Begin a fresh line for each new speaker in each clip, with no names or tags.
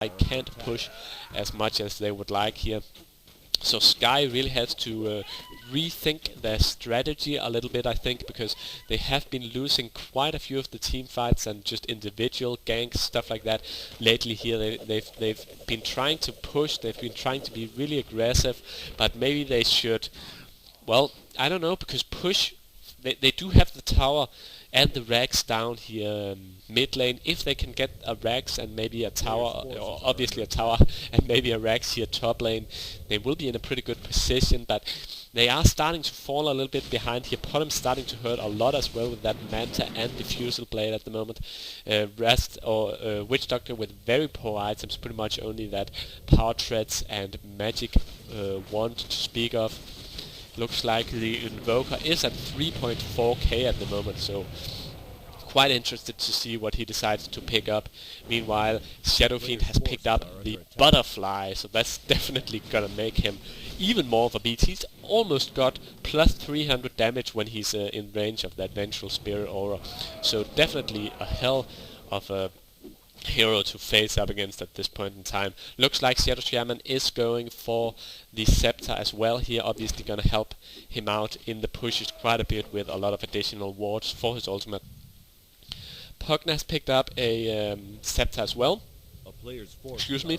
can't push as much as they would like here. So Sky really has to rethink their strategy a little bit, I think, because they have been losing quite a few of the team fights and just individual ganks, stuff like that. Lately here, they've been trying to push, they've been trying to be really aggressive, but maybe they should, well, I don't know, because push, they do have the tower and the Rags down here mid lane. If they can get a Rags and maybe a tower, or obviously a tower and maybe a Rags here top lane, they will be in a pretty good position, but they are starting to fall a little bit behind here. Bottom's starting to hurt a lot as well with that Manta and Diffusal Blade at the moment. Rest or Witch Doctor with very poor items, pretty much only that Power Treads and Magic Wand to speak of. Looks like the Invoker is at 3.4k at the moment, so quite interested to see what he decides to pick up. Meanwhile, Shadow Fiend has picked up the Butterfly, so that's definitely gonna make him even more of a beast. He's almost got plus 300 damage when he's in range of that Vengeful Spirit aura, so definitely a hell of a hero to face up against at this point in time. Looks like Shadow Shaman is going for the Scepter as well here, obviously gonna help him out in the pushes quite a bit with a lot of additional wards for his ultimate. Pugna has picked up a Scepter as well. Excuse me.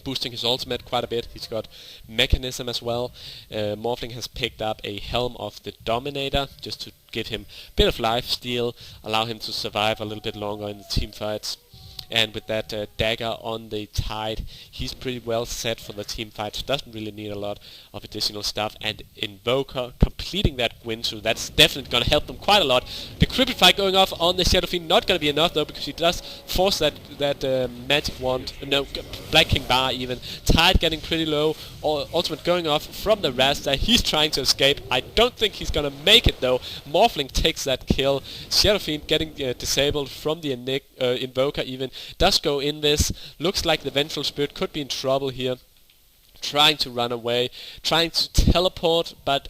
Boosting his ultimate quite a bit. He's got Mechanism as well. Morphling has picked up a Helm of the Dominator just to give him a bit of lifesteal, allow him to survive a little bit longer in the team fights. And with that dagger on the Tide, he's pretty well set for the team fights. Doesn't really need a lot of additional stuff. And Invoker completing that win, so that's definitely going to help them quite a lot. The Crippled Fight going off on the Shadow Fiend, not going to be enough though, because he does force that Magic Wand, no, Black King Bar even. Tide getting pretty low, ultimate going off from the Rasta. He's trying to escape. I don't think he's going to make it though. Morphling takes that kill. Shadow Fiend getting disabled from the Invoker even. Does go in this. Looks like the Vengeful Spirit could be in trouble here. Trying to run away, trying to teleport, but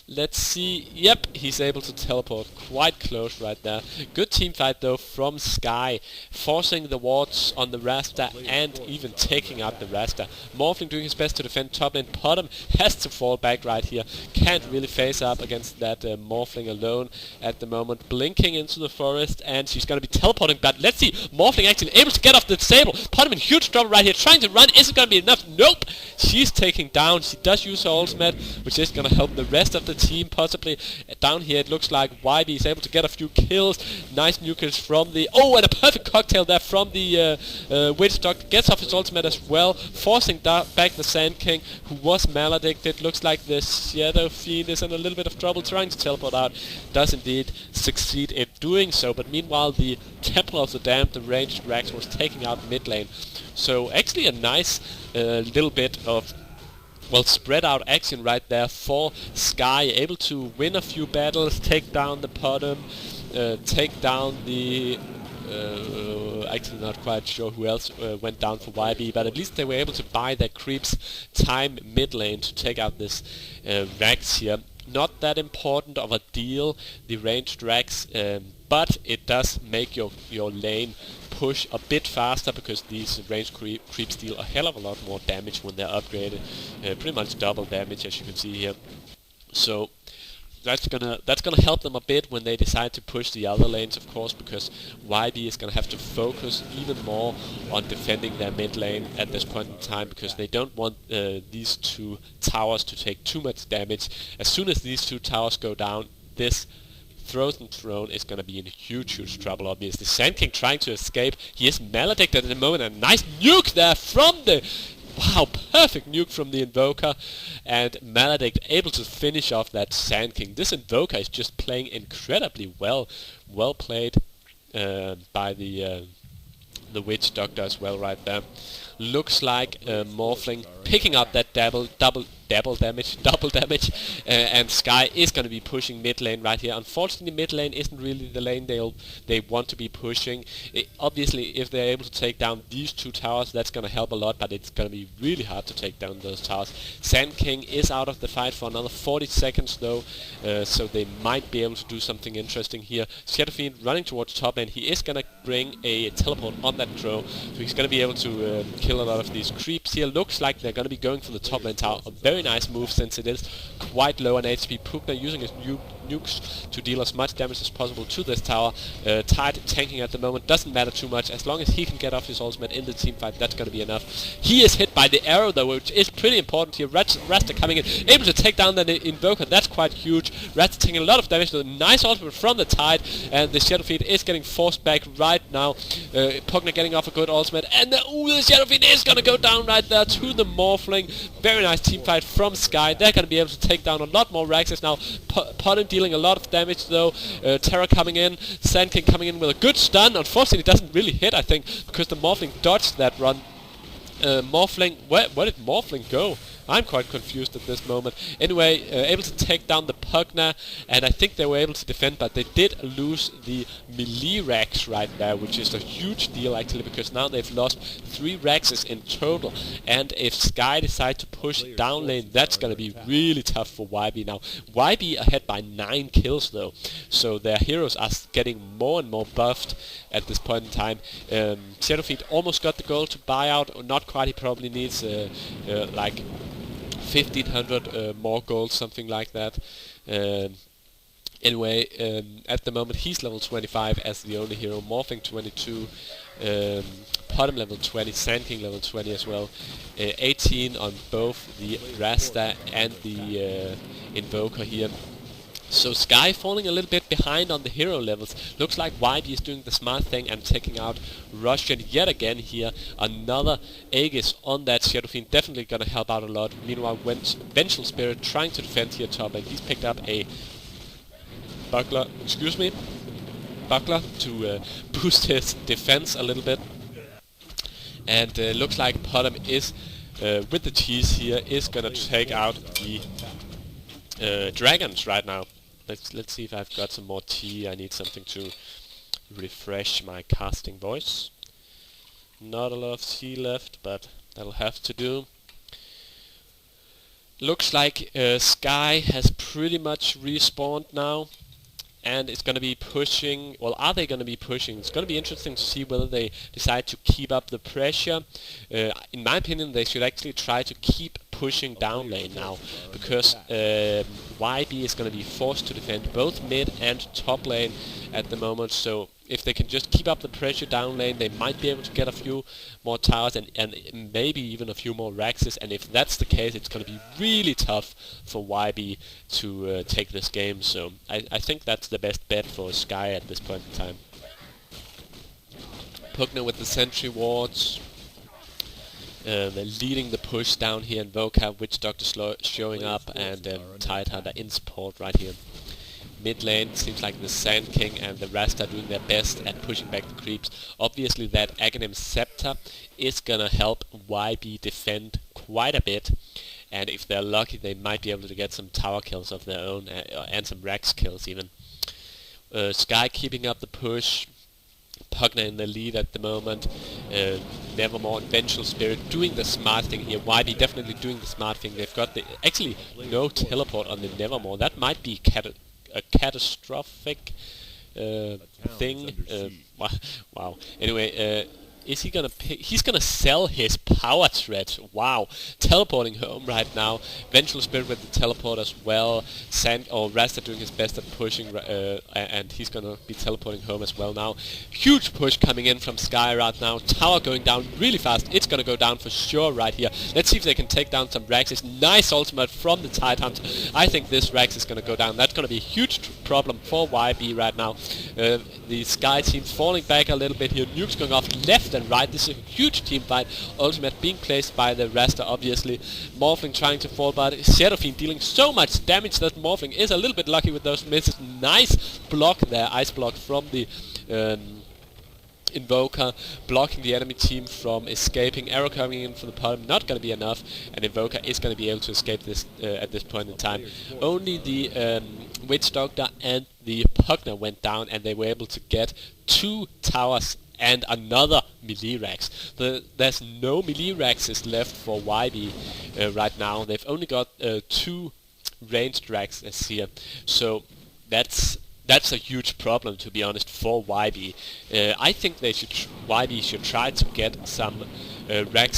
let's see. Yep, he's able to teleport. Quite close right there. Good team fight though from Sky, forcing the wards on the Rasta and even taking out the Rasta. Morphling doing his best to defend top lane. Bottom has to fall back right here. Can't really face up against that Morphling alone at the moment. Blinking into the forest, and she's going to be teleporting, but let's see. Morphling actually able to get off the disable. Bottom in huge trouble right here, trying to run. Isn't going to be enough. Nope. She's taking down. She does use her ultimate, which is going to help the rest of the team possibly. Down here it looks like YB is able to get a few kills. Nice nucleus from the... Oh, and a perfect cocktail there from the Witch Doctor. Gets off his ultimate as well, forcing back the Sand King, who was maledicted. Looks like the Shadow Fiend is in a little bit of trouble trying to teleport out. Does indeed succeed in doing so, but meanwhile the Temple of the Damned, the ranged Rags, was taking out mid lane. So actually a nice little bit of, well, spread out action right there for Sky, able to win a few battles, take down the Bottom, take down the... actually not quite sure who else went down for YB, but at least they were able to buy their creeps time mid lane to take out this Rags here. Not that important of a deal, the ranged Rags, but it does make your lane push a bit faster, because these ranged creeps deal a hell of a lot more damage when they're upgraded. Pretty much double damage, as you can see here. So that's gonna help them a bit when they decide to push the other lanes, of course, because YB is gonna have to focus even more on defending their mid lane at this point in time, because they don't want these two towers to take too much damage. As soon as these two towers go down, this Frozen Throne is going to be in huge trouble, obviously. Sand King trying to escape. He is maledicted at the moment. A nice nuke there from the... Wow, perfect nuke from the Invoker. And Maledict able to finish off that Sand King. This Invoker is just playing incredibly well. Well played by the Witch Doctor as well right there. Looks like Morphling picking up that double damage, and Sky is going to be pushing mid lane right here. Unfortunately, mid lane isn't really the lane they want to be pushing. Obviously, if they're able to take down these two towers, that's going to help a lot, but it's going to be really hard to take down those towers. Sand King is out of the fight for another 40 seconds though, so they might be able to do something interesting here. Shadow Fiend running towards top lane. He is going to bring a teleport on that Crow, so he's going to be able to kill a lot of these creeps here. Looks like they're going to be going for the top lane tower. A very nice move since it is quite low on HP. Pugna using his nukes to deal as much damage as possible to this tower. Tide tanking at the moment, doesn't matter too much. As long as he can get off his ultimate in the team fight, that's going to be enough. He is hit by the arrow though, which is pretty important here. Rasta coming in, able to take down the Invoker, that's quite huge. Rasta taking a lot of damage with a nice ultimate from the Tide, and the Shadow Fiend is getting forced back right now. Pugna getting off a good ultimate, and the Shadow Fiend is going to go down right there to the Morphling. Very nice team fight from Sky. They're going to be able to take down a lot more Raxes now. Potem dealing a lot of damage though. Terra coming in, Sand King coming in with a good stun. Unfortunately, it doesn't really hit, I think, because the Morphling dodged that run. Morphling, where did Morphling go? I'm quite confused at this moment. Anyway, able to take down the Pugna, and I think they were able to defend, but they did lose the melee Rax right there, which is a huge deal actually, because now they've lost 3 Raxes in total, and if Sky decide to push down lane, that's gonna be really tough for YB now. YB ahead by 9 kills though, so their heroes are getting more and more buffed at this point in time. Shadowfiend almost got the goal to buy out, or not quite. He probably needs like 1500 more gold, something like that. Anyway, at the moment he's level 25 as the only hero. Morphing 22, Potem level 20, Sand King level 20 as well. 18 on both the Rasta and the Invoker here. So Sky falling a little bit behind on the hero levels. Looks like YB is doing the smart thing and taking out Russian yet again here. Another Aegis on that Shadow Fiend, definitely gonna help out a lot. Meanwhile, Vengeful Spirit trying to defend here top, and he's picked up a buckler, buckler to boost his defense a little bit. And looks like Potem is, with the cheese here, is gonna take out the dragons right now. Let's see if I've got some more tea. I need something to refresh my casting voice. Not a lot of tea left, but that'll have to do. Looks like Sky has pretty much respawned now, and it's going to be pushing. Well, are they going to be pushing? It's going to be interesting to see whether they decide to keep up the pressure. In my opinion, they should actually try to keep pushing down lane now, because YB is going to be forced to defend both mid and top lane at the moment. So if they can just keep up the pressure down lane, they might be able to get a few more towers and maybe even a few more Raxes. And if that's the case, it's going to be really tough for YB to take this game. So I think that's the best bet for Sky at this point in time. Pugna with the sentry wards. They're leading the push down here in Voca, Witch Doctor showing up, and Tidehunter in support right here. Mid lane, seems like the Sand King and the Rasta are doing their best at pushing back the creeps. Obviously that Aghanim Scepter is gonna help YB defend quite a bit, and if they're lucky they might be able to get some tower kills of their own, and some Rax kills even. Sky keeping up the push. Pugna in the lead at the moment. Nevermore and Vengeful Spirit doing the smart thing here. YB definitely doing the smart thing. They've got actually no teleport on the Nevermore. That might be a catastrophic thing. Wow. Anyway, is he gonna pick? He's gonna sell his power thread. Wow, teleporting home right now. Vengeful Spirit with the teleport as well. Rasta doing his best at pushing, and he's gonna be teleporting home as well now. Huge push coming in from Sky right now. Tower going down really fast. It's gonna go down for sure right here. Let's see if they can take down some Raxes. Nice ultimate from the Tidehunter. I think this Rax is gonna go down. That's gonna be a huge problem for YB right now. The Sky team falling back a little bit here. Nukes going off left and right. This is a huge team fight. Ultimate being placed by the Rasta, obviously. Morphling trying to fall, but Shadow Fiend dealing so much damage that Morphling is a little bit lucky with those misses. Nice block there, ice block from the Invoker blocking the enemy team from escaping, arrow coming in from the bottom, not going to be enough, and Invoker is going to be able to escape this at this point in time. Only the Witch Doctor and the Pugner went down, and they were able to get 2 towers and another melee Rax. There's no melee Raxes left for YB right now. They've only got 2 ranged Raxes here, so that's a huge problem, to be honest, for YB. I think YB should try to get some Rax